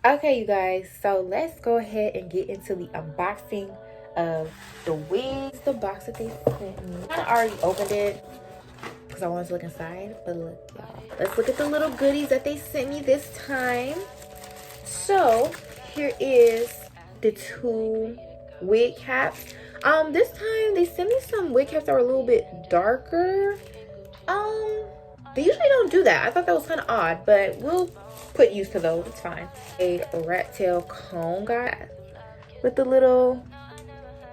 Okay, you guys, so let's go ahead and get into the unboxing of the wigs. The box that they sent me. I already opened it because I wanted to look inside, but look, y'all. Let's look at the little goodies that they sent me this time. So here is the 2 wig caps. This time they sent me some wig caps that were a little bit darker. They usually don't do that. I thought that was kind of odd, but we'll put used to those. It's fine. A rat tail comb, guy, with the little,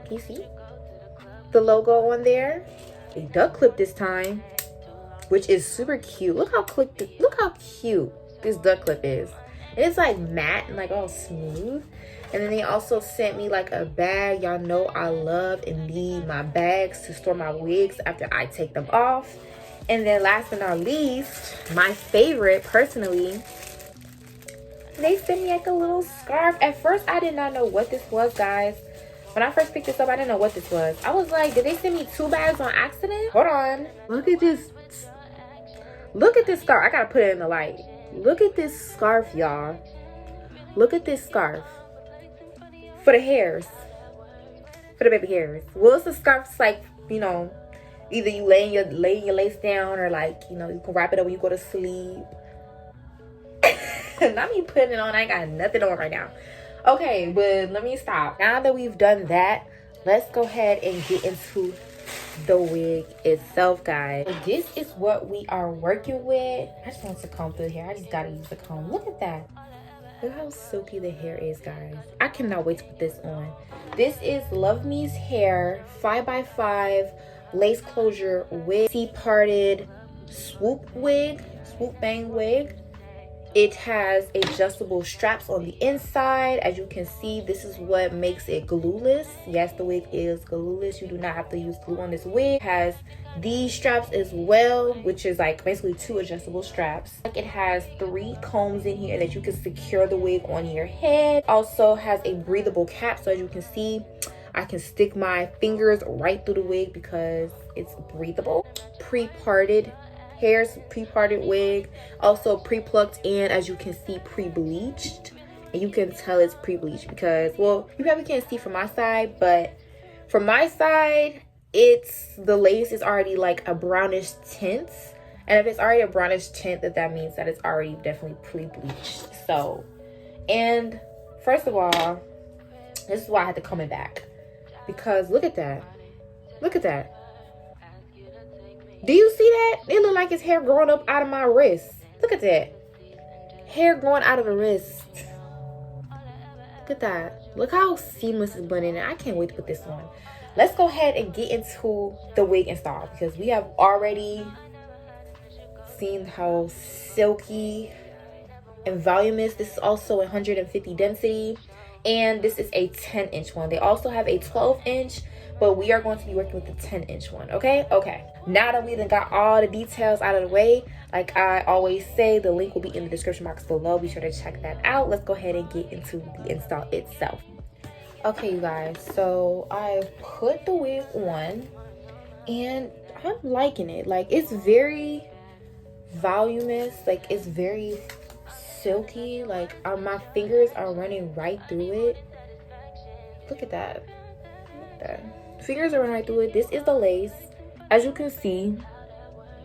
can you see the logo on there? A duck clip this time, which is super cute. Look how cute this duck clip is. And it's like matte and like all smooth. And then they also sent me like a bag. Y'all know I love and need my bags to store my wigs after I take them off. And then last but not least, my favorite personally, they sent me like a little scarf. At first I did not know what this was, guys. When I first picked this up, I didn't know what this was. I was like, did they send me 2 bags on accident? Hold on. Look at this. Look at this scarf. I gotta put it in the light. Look at this scarf, y'all. Look at this scarf. For the hairs. For the baby hairs. Well, it's a scarf. It's like, you know, either you laying your lace down, or like, you know, you can wrap it up when you go to sleep. Not me putting it on. I ain't got nothing on right now. Okay, but let me stop. Now that we've done that, let's go ahead and get into the wig itself, guys. So this is what we are working with. I just want to comb through here. I just gotta use the comb. Look at that. Look how silky the hair is, guys. I cannot wait to put this on. This is Luvme's hair 5x5 lace closure wig, C-parted swoop wig, swoop bang wig. It has adjustable straps on the inside. As you can see, this is what makes it glueless. Yes, the wig is glueless. You do not have to use glue on this wig. It has these straps as well, which is like basically 2 adjustable straps. It has 3 combs in here that you can secure the wig on your head. Also has a breathable cap, so as you can see, I can stick my fingers right through the wig because it's breathable. Pre-parted hairs, pre-parted wig, also pre-plucked, and as you can see, pre-bleached. And you can tell it's pre-bleached because, well, you probably can't see from my side, but from my side, the lace is already like a brownish tint. And if it's already a brownish tint, that means that it's already definitely pre-bleached. So, and first of all, this is why I had to comb it back, because look at that. Look at that. Do you see that? It look like his hair growing up out of my wrist. Look at that. Hair growing out of the wrist. Look at that. Look how seamless it's blending in. I can't wait to put this on. Let's go ahead and get into the wig install, because we have already seen how silky and voluminous. This is also 150 density. And this is a 10-inch one. They also have a 12-inch. But we are going to be working with the 10-inch one, okay? Okay. Now that we done got all the details out of the way, like I always say, the link will be in the description box below. Be sure to check that out. Let's go ahead and get into the install itself. Okay, you guys. So I put the wig on, and I'm liking it. Like, it's very voluminous. Like, it's very silky. Like, my fingers are running right through it. Look at that. Look at that. Fingers are running right through it. This is the lace. As you can see,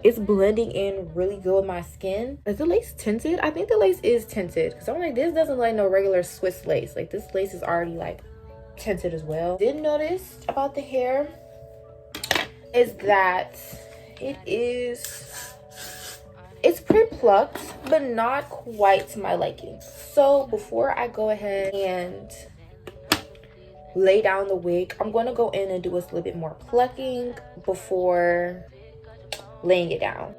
it's blending in really good with my skin. Is the lace tinted? I think the lace is tinted, because I'm like, this doesn't look like no regular Swiss lace. Like, this lace is already like tinted as well. Did notice about the hair is that it's pre-plucked, but not quite to my liking. So before I go ahead and lay down the wig, I'm going to go in and do a little bit more plucking before laying it down.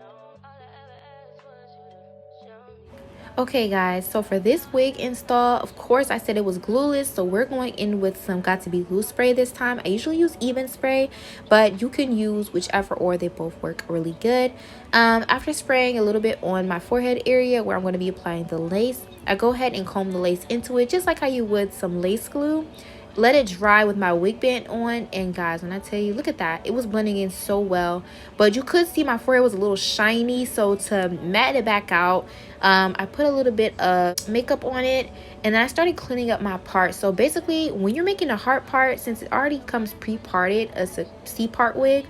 Okay guys, so for this wig install, of course I said it was glueless, so we're going in with some Got To Be Glue spray this time. I usually use Even spray, but you can use whichever, or they both work really good. After spraying a little bit on my forehead area where I'm going to be applying the lace, I go ahead and comb the lace into it just like how you would some lace glue. let it dry with my wig band on. And guys, when I tell you, look at that, it was blending in so well. But you could see my forehead was a little shiny, so to matte it back out, I put a little bit of makeup on it, and then I started cleaning up my part. So basically, when you're making a heart part, since it already comes pre-parted as a C-part wig,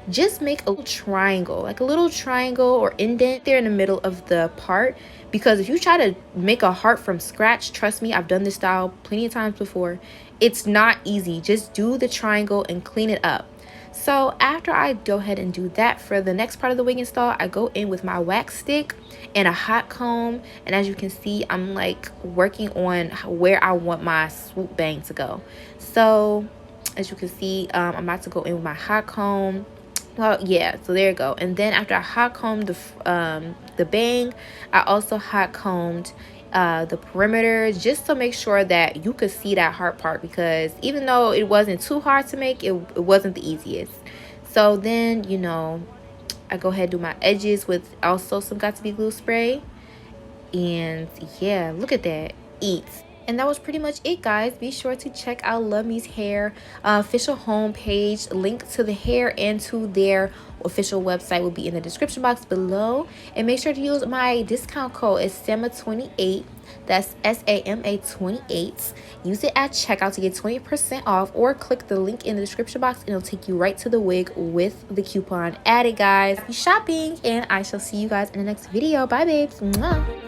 just make a little triangle, like a little triangle or indent there in the middle of the part. Because if you try to make a heart from scratch, trust me, I've done this style plenty of times before, it's not easy. Just do the triangle and clean it up. So after I go ahead and do that, for the next part of the wig install, I go in with my wax stick and a hot comb. And as you can see, I'm like working on where I want my swoop bang to go. So as you can see, I'm about to go in with my hot comb. Well, yeah, so there you go. And then after I hot combed the bang, I also hot combed the perimeter, just to make sure that you could see that heart part, because even though it wasn't too hard to make, it wasn't the easiest. So then, you know, I go ahead and do my edges with also some Got To Be glue spray. And yeah, look at that, eats. And that was pretty much it, guys. Be sure to check out Luvme's hair official homepage. Link to the hair and to their official website will be in the description box below. And make sure to use my discount code. It's SAMA28. That's SAMA28. Use it at checkout to get 20% off, or click the link in the description box and it'll take you right to the wig with the coupon added, guys. Happy shopping, and I shall see you guys in the next video. Bye, babes. Mwah.